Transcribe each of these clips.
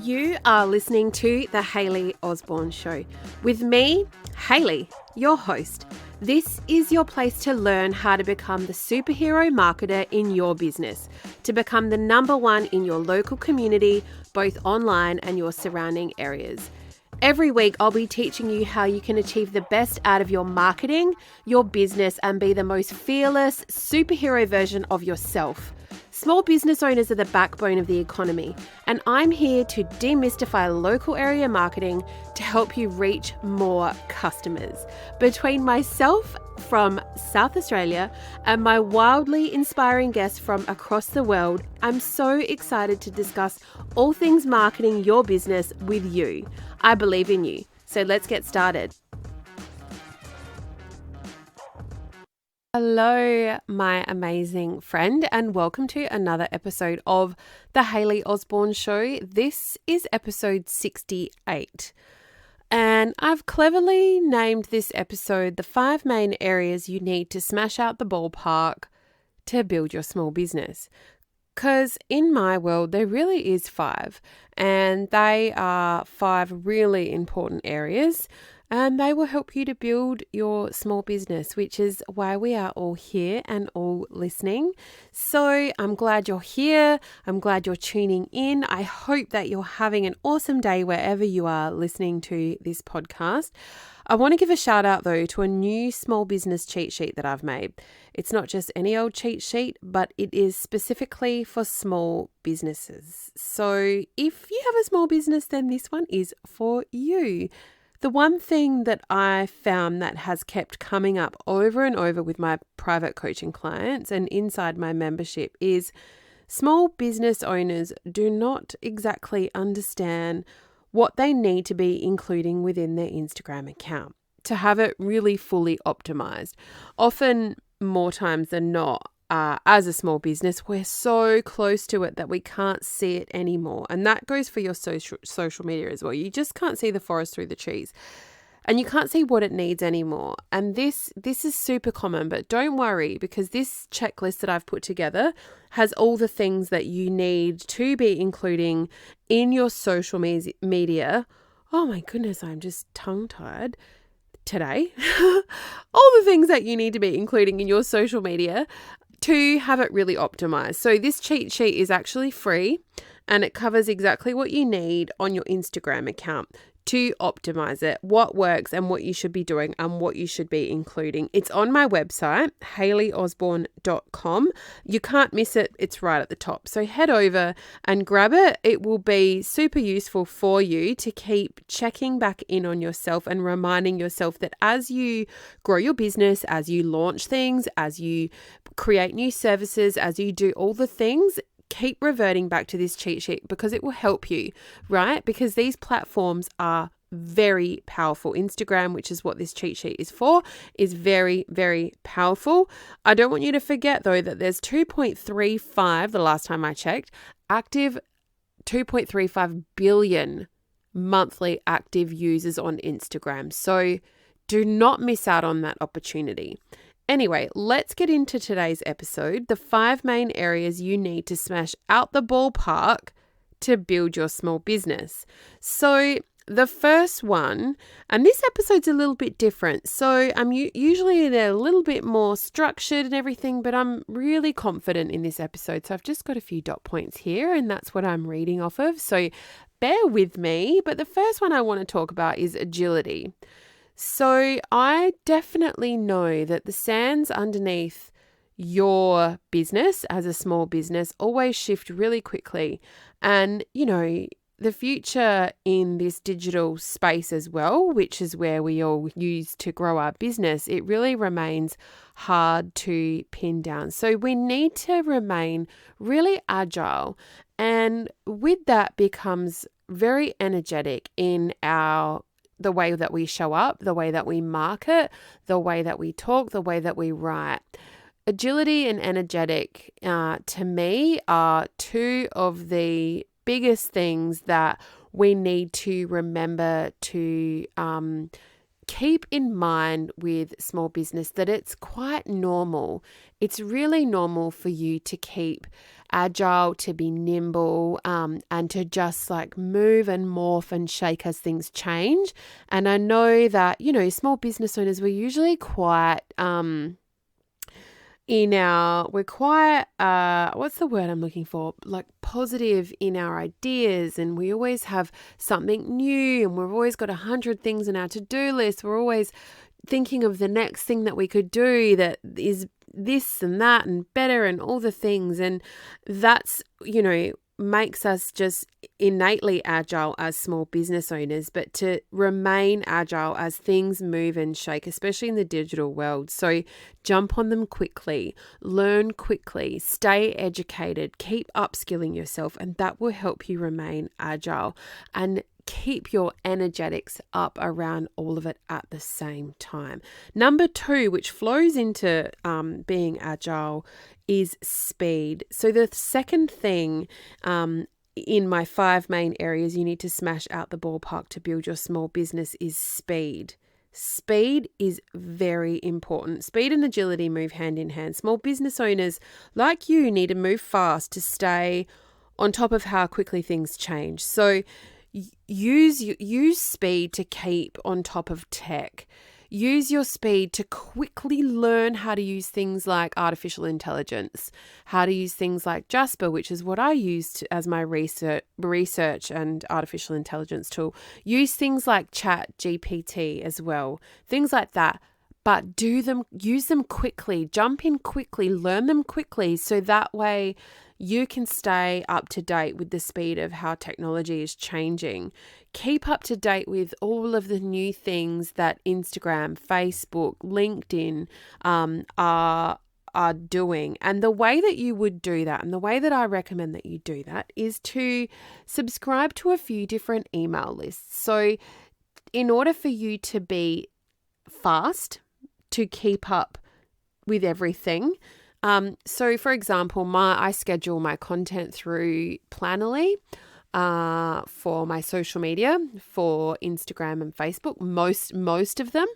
You are listening to The Hayley Osborne Show with me, Hayley, your host. This is your place to learn how to become the superhero marketer in your business, to become the number one in your local community, both online and your surrounding areas. Every week, I'll be teaching you how you can achieve the best out of your marketing, your business, and be the most fearless superhero version of yourself. Small business owners are the backbone of the economy, and I'm here to demystify local area marketing to help you reach more customers. Between myself from South Australia and my wildly inspiring guests from across the world, I'm so excited to discuss all things marketing your business with you. I believe in you, so let's get started. Hello, my amazing friend, and welcome to another episode of The Hayley Osborne Show. This is episode 68, and I've cleverly named this episode the 5 main areas you need to smash out the ballpark to build your small business. Because in my world, there really is 5, and they are 5 really important areas. And they will help you to build your small business, which is why we are all here and all listening. So I'm glad you're here. I'm glad you're tuning in. I hope that you're having an awesome day wherever you are listening to this podcast. I want to give a shout out though to a new small business cheat sheet that I've made. It's not just any old cheat sheet, but it is specifically for small businesses. So if you have a small business, then this one is for you. The one thing that I found that has kept coming up over and over with my private coaching clients and inside my membership is small business owners do not exactly understand what they need to be including within their Instagram account to have it really fully optimized. Often, more times than not, as a small business, we're so close to it that we can't see it anymore. And that goes for your social media as well. You just can't see the forest through the trees. And you can't see what it needs anymore. And this is super common, but don't worry, because this checklist that I've put together has all the things that you need to be including in your social media. Oh my goodness, I'm just tongue-tied today. All the things that you need to be including in your social media to have it really optimized. So this cheat sheet is actually free and it covers exactly what you need on your Instagram account to optimize it, what works and what you should be doing and what you should be including. It's on my website, hayleyosborne.com. You can't miss it. It's right at the top. So head over and grab it. It will be super useful for you to keep checking back in on yourself and reminding yourself that as you grow your business, as you launch things, as you create new services, as you do all the things, keep reverting back to this cheat sheet because it will help you, right? Because these platforms are very powerful. Instagram, which is what this cheat sheet is for, is very, very powerful. I don't want you to forget though that there's 2.35, the last time I checked, active 2.35 billion monthly active users on Instagram. So do not miss out on that opportunity. Anyway, let's get into today's episode, the 5 main areas you need to smash out the ballpark to build your small business. So the first one, and this episode's a little bit different. So usually they're a little bit more structured and everything, but I'm really confident in this episode. So I've just got a few dot points here and that's what I'm reading off of. So bear with me. But the first one I want to talk about is agility. So I definitely know that the sands underneath your business as a small business always shift really quickly. And, you know, the future in this digital space as well, which is where we all use to grow our business, it really remains hard to pin down. So we need to remain really agile. And with that becomes very energetic in the way that we show up, the way that we market, the way that we talk, the way that we write. Agility and energetic, to me, are 2 of the biggest things that we need to remember to keep in mind with small business that it's quite normal. It's really normal for you to keep agile, to be nimble, and to just like move and morph and shake as things change. And I know that, small business owners, we're usually quite, we're quite, what's the word I'm looking for? Like positive in our ideas, and we always have something new, and we've always got 100 things on our to-do list. We're always thinking of the next thing that we could do that is this and that and better and all the things. And that's, makes us just innately agile as small business owners, but to remain agile as things move and shake, especially in the digital world. So jump on them quickly, learn quickly, stay educated, keep upskilling yourself, and that will help you remain agile and keep your energetics up around all of it at the same time. Number 2, which flows into being agile, is speed. So the second thing in my 5 main areas you need to smash out the ballpark to build your small business is speed. Speed is very important. Speed and agility move hand in hand. Small business owners like you need to move fast to stay on top of how quickly things change. So use speed to keep on top of tech. Use your speed to quickly learn how to use things like artificial intelligence, how to use things like Jasper, which is what I used as my research and artificial intelligence tool. Use things like Chat GPT as well, things like that. But use them quickly, jump in quickly, learn them quickly, so that way you can stay up to date with the speed of how technology is changing. Keep up to date with all of the new things that Instagram, Facebook, LinkedIn are doing. And the way that you would do that, and the way that I recommend that you do that, is to subscribe to a few different email lists. So in order for you to be fast, to keep up with everything. So for example, I schedule my content through Planoly for my social media, for Instagram and Facebook, most of them.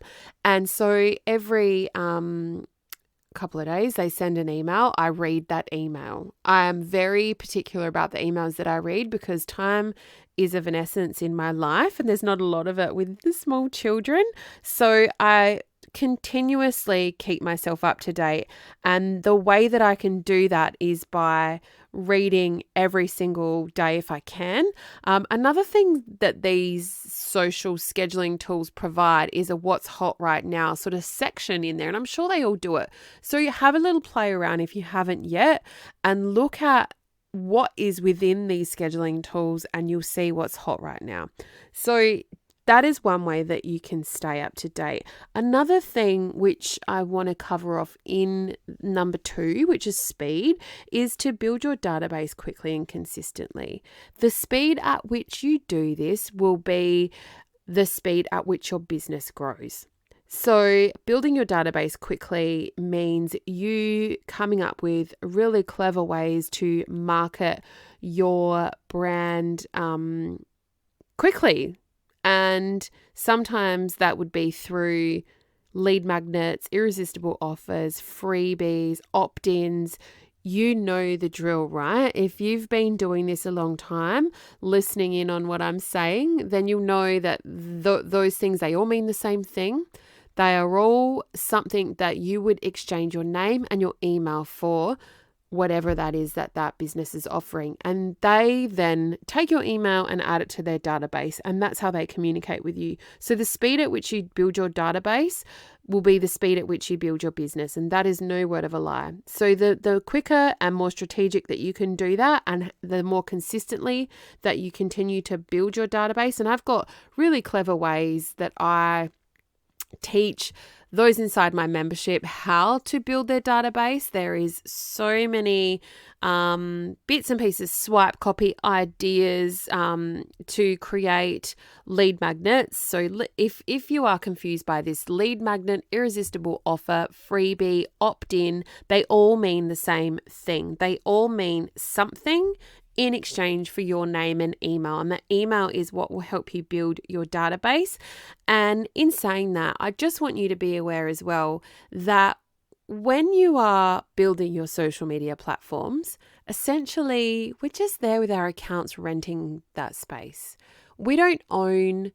And so every couple of days they send an email. I read that email. I am very particular about the emails that I read because time is of an essence in my life, and there's not a lot of it with the small children. So I continuously keep myself up to date, and the way that I can do that is by reading every single day if I can. Another thing that these social scheduling tools provide is a what's hot right now sort of section in there, and I'm sure they all do it. So you have a little play around if you haven't yet, and look at what is within these scheduling tools, and you'll see what's hot right now. So that is one way that you can stay up to date. Another thing which I want to cover off in number 2, which is speed, is to build your database quickly and consistently. The speed at which you do this will be the speed at which your business grows. So building your database quickly means you coming up with really clever ways to market your brand quickly. And sometimes that would be through lead magnets, irresistible offers, freebies, opt-ins. You know the drill, right? If you've been doing this a long time, listening in on what I'm saying, then you'll know that those things, they all mean the same thing. They are all something that you would exchange your name and your email for, whatever that is that business is offering. And they then take your email and add it to their database, and that's how they communicate with you. So the speed at which you build your database will be the speed at which you build your business, and that is no word of a lie. So the quicker and more strategic that you can do that, and the more consistently that you continue to build your database. And I've got really clever ways that I teach those inside my membership how to build their database. There is so many bits and pieces, swipe copy ideas to create lead magnets. So if you are confused by this, lead magnet, irresistible offer, freebie, opt-in, they all mean the same thing. They all mean something in exchange for your name and email. And the email is what will help you build your database. And in saying that, I just want you to be aware as well that when you are building your social media platforms, essentially, we're just there with our accounts renting that space. We don't own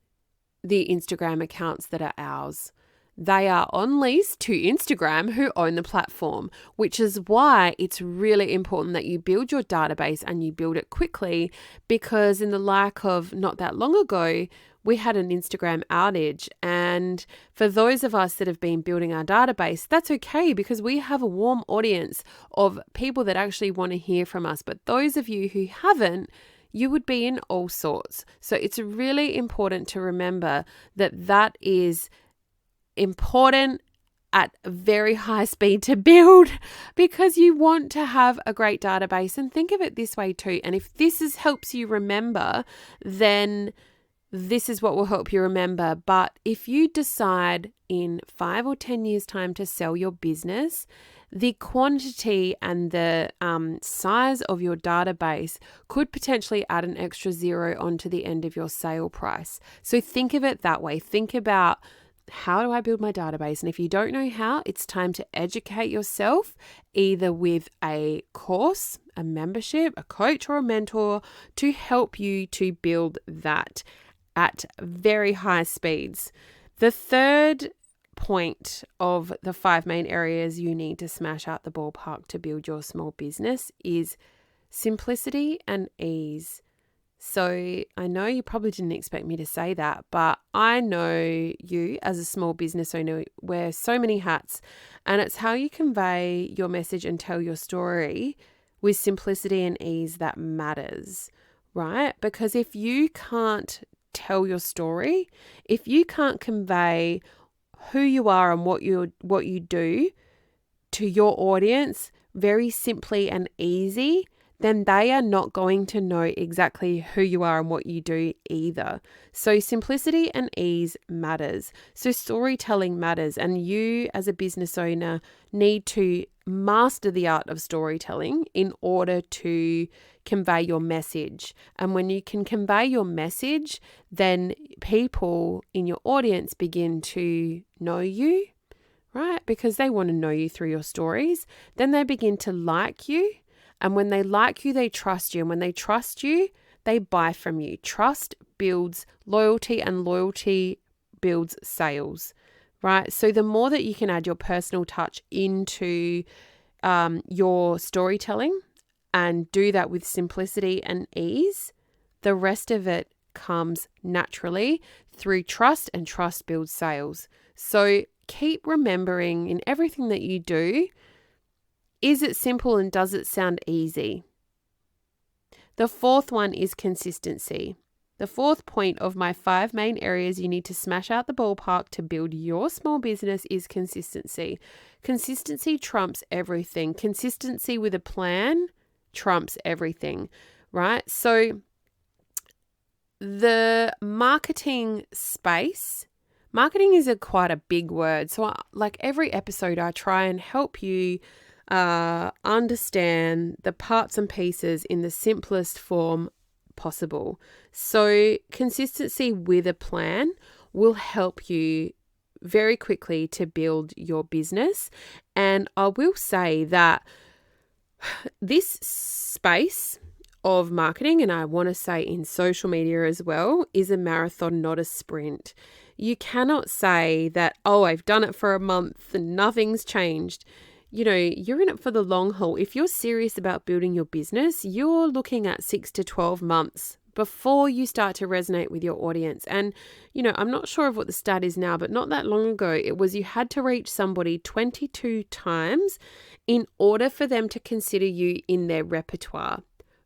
the Instagram accounts that are ours. They are on lease to Instagram, who own the platform, which is why it's really important that you build your database and you build it quickly, because in the like of not that long ago, we had an Instagram outage. And for those of us that have been building our database, that's okay, because we have a warm audience of people that actually want to hear from us. But those of you who haven't, you would be in all sorts. So it's really important to remember that that is important at very high speed to build, because you want to have a great database. And think of it this way too. And if helps you remember, then this is what will help you remember. But if you decide in 5 or 10 years' time to sell your business, the quantity and the size of your database could potentially add an extra zero onto the end of your sale price. So think of it that way. Think about, how do I build my database? And if you don't know how, it's time to educate yourself, either with a course, a membership, a coach, or a mentor to help you to build that at very high speeds. The third point of the 5 main areas you need to smash out the ballpark to build your small business is simplicity and ease. So I know you probably didn't expect me to say that, but I know you as a small business owner wear so many hats, and it's how you convey your message and tell your story with simplicity and ease that matters, right? Because if you can't tell your story, if you can't convey who you are and what you do to your audience very simply and easy, then they are not going to know exactly who you are and what you do either. So simplicity and ease matters. So storytelling matters, and you as a business owner need to master the art of storytelling in order to convey your message. And when you can convey your message, then people in your audience begin to know you, right? Because they want to know you through your stories. Then they begin to like you. And when they like you, they trust you. And when they trust you, they buy from you. Trust builds loyalty, and loyalty builds sales, right? So the more that you can add your personal touch into your storytelling and do that with simplicity and ease, the rest of it comes naturally through trust, and trust builds sales. So keep remembering in everything that you do, is it simple and does it sound easy? The fourth one is consistency. The fourth point of my 5 main areas you need to smash out the ballpark to build your small business is consistency. Consistency trumps everything. Consistency with a plan trumps everything, right? So the marketing space, marketing is quite a big word. So like every episode, I try and help you understand the parts and pieces in the simplest form possible. So consistency with a plan will help you very quickly to build your business. And I will say that this space of marketing, and I want to say in social media as well, is a marathon, not a sprint. You cannot say that, oh, I've done it for a month and nothing's changed. You know, you're in it for the long haul. If you're serious about building your business, you're looking at 6 to 12 months before you start to resonate with your audience. And, you know, I'm not sure of what the stat is now, but not that long ago, it was you had to reach somebody 22 times in order for them to consider you in their repertoire.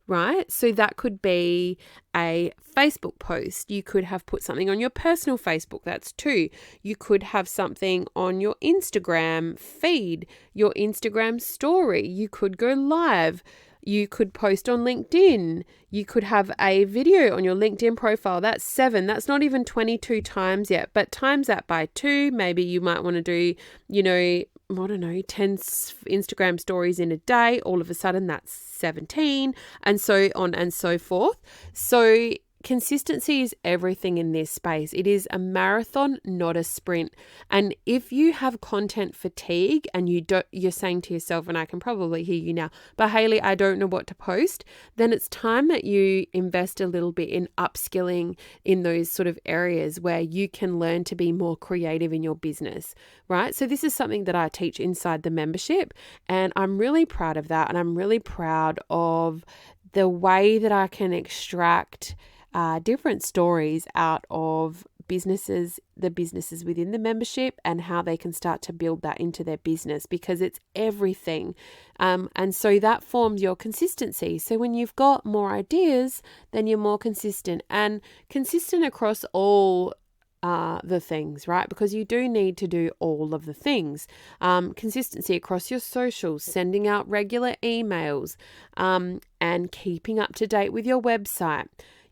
Right? So that could be a Facebook post. You could have put something on your personal Facebook. That's 2. You could have something on your Instagram feed, your Instagram story. You could go live. You could post on LinkedIn. You could have a video on your LinkedIn profile. That's 7. That's not even 22 times yet, but times that by 2. Maybe you might want to do, I don't know, 10 Instagram stories in a day, all of a sudden that's 17, and so on and so forth. So consistency is everything in this space. It is a marathon, not a sprint. And if you have content fatigue and you're saying to yourself, and I can probably hear you now, but Hayley, I don't know what to post, then it's time that you invest a little bit in upskilling in those sort of areas where you can learn to be more creative in your business, right? So this is something that I teach inside the membership, and I'm really proud of that. And I'm really proud of the way that I can extract different stories out of the businesses within the membership, and how they can start to build that into their business, because it's everything. And so that forms your consistency. So when you've got more ideas, then you're more consistent, and consistent across all the things, right? Because you do need to do all of the things. Consistency across your socials, sending out regular emails, and keeping up to date with your website.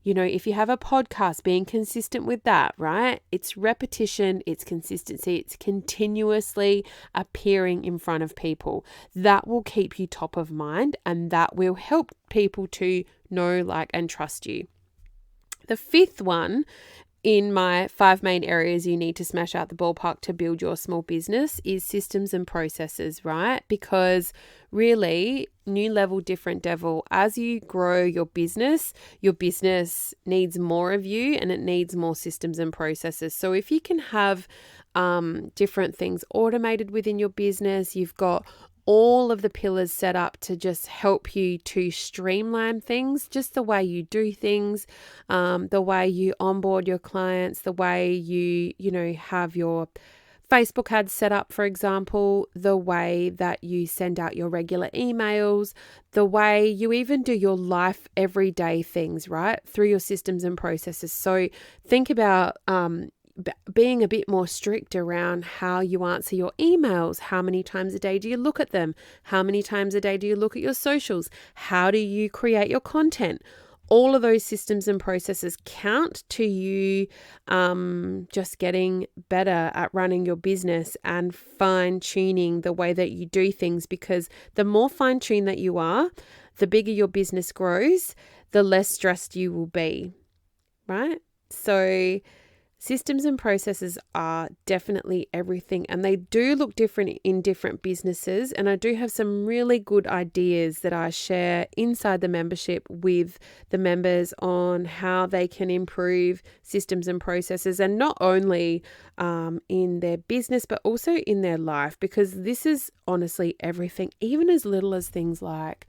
You know, if you have a podcast, being consistent with that, right? It's repetition, it's consistency, it's continuously appearing in front of people. That will keep you top of mind, and that will help people to know, like, and trust you. The fifth one in my 5 main areas you need to smash out the ballpark to build your small business is systems and processes, right? Because really, new level, different devil. As you grow your business needs more of you, and it needs more systems and processes. So if you can have different things automated within your business, you've got all of the pillars set up to just help you to streamline things, just the way you do things, the way you onboard your clients, the way you have your Facebook ads set up, for example, the way that you send out your regular emails, the way you even do your life everyday things, right? Through your systems and processes. So think about being a bit more strict around how you answer your emails. How many times a day do you look at them? How many times a day do you look at your socials? How do you create your content? All of those systems and processes count to you just getting better at running your business and fine-tuning the way that you do things, because the more fine-tuned that you are, the bigger your business grows, the less stressed you will be, right? So systems and processes are definitely everything, and they do look different in different businesses. And I do have some really good ideas that I share inside the membership with the members on how they can improve systems and processes, and not only in their business, but also in their life, because this is honestly everything, even as little as things like,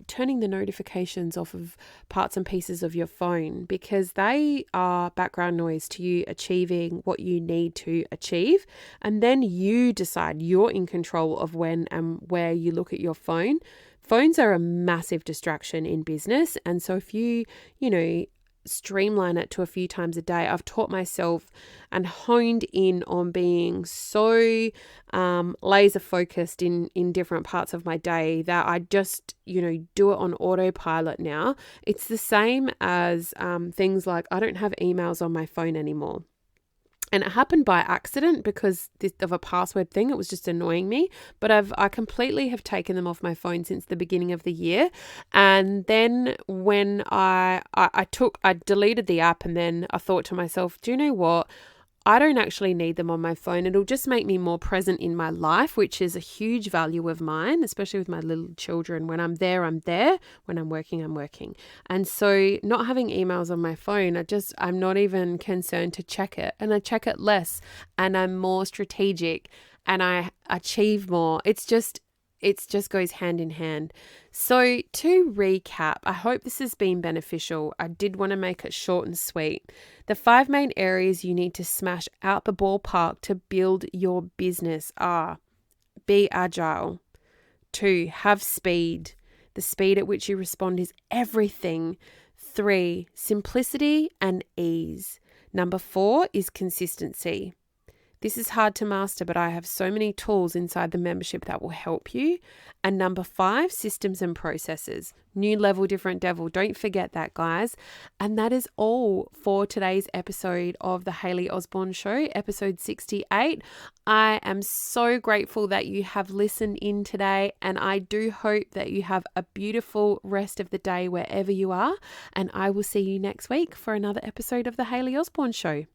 turning the notifications off of parts and pieces of your phone, because they are background noise to you achieving what you need to achieve. And then you decide, you're in control of when and where you look at your phone. Phones are a massive distraction in business. And so if you streamline it to a few times a day, I've taught myself and honed in on being so laser focused in different parts of my day that I just do it on autopilot now. It's the same as things like, I don't have emails on my phone anymore. And it happened by accident because of a password thing. It was just annoying me. But I completely have taken them off my phone since the beginning of the year. And then when I deleted the app, and then I thought to myself, do you know what? I don't actually need them on my phone. It'll just make me more present in my life, which is a huge value of mine, especially with my little children. When I'm there, I'm there. When I'm working, I'm working. And so not having emails on my phone, I'm not even concerned to check it. And I check it less, and I'm more strategic, and I achieve more. It just goes hand in hand. So to recap, I hope this has been beneficial. I did want to make it short and sweet. The 5 main areas you need to smash out the ballpark to build your business are: be agile. 2, have speed. The speed at which you respond is everything. 3, simplicity and ease. Number 4 is consistency. This is hard to master, but I have so many tools inside the membership that will help you. And number 5, systems and processes. New level, different devil. Don't forget that, guys. And that is all for today's episode of the Hayley Osborne Show, episode 68. I am so grateful that you have listened in today, and I do hope that you have a beautiful rest of the day wherever you are. And I will see you next week for another episode of the Hayley Osborne Show.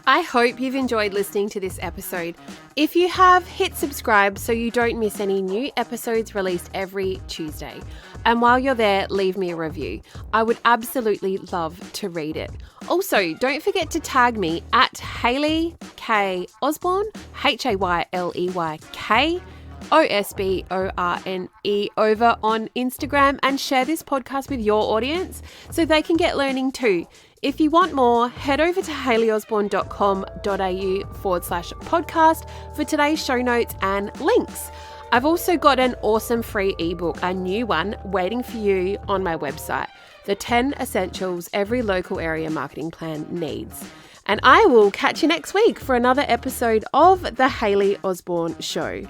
I hope you've enjoyed listening to this episode. If you have, hit subscribe so you don't miss any new episodes released every Tuesday. And while you're there, leave me a review. I would absolutely love to read it. Also, don't forget to tag me at Hayley K Osborne, HAYLEYK OSBORNE over on Instagram, and share this podcast with your audience so they can get learning too. If you want more, head over to hayleyosborne.com.au/podcast for today's show notes and links. I've also got an awesome free ebook, a new one, waiting for you on my website, The 10 Essentials Every Local Area Marketing Plan Needs. And I will catch you next week for another episode of The Hayley Osborne Show.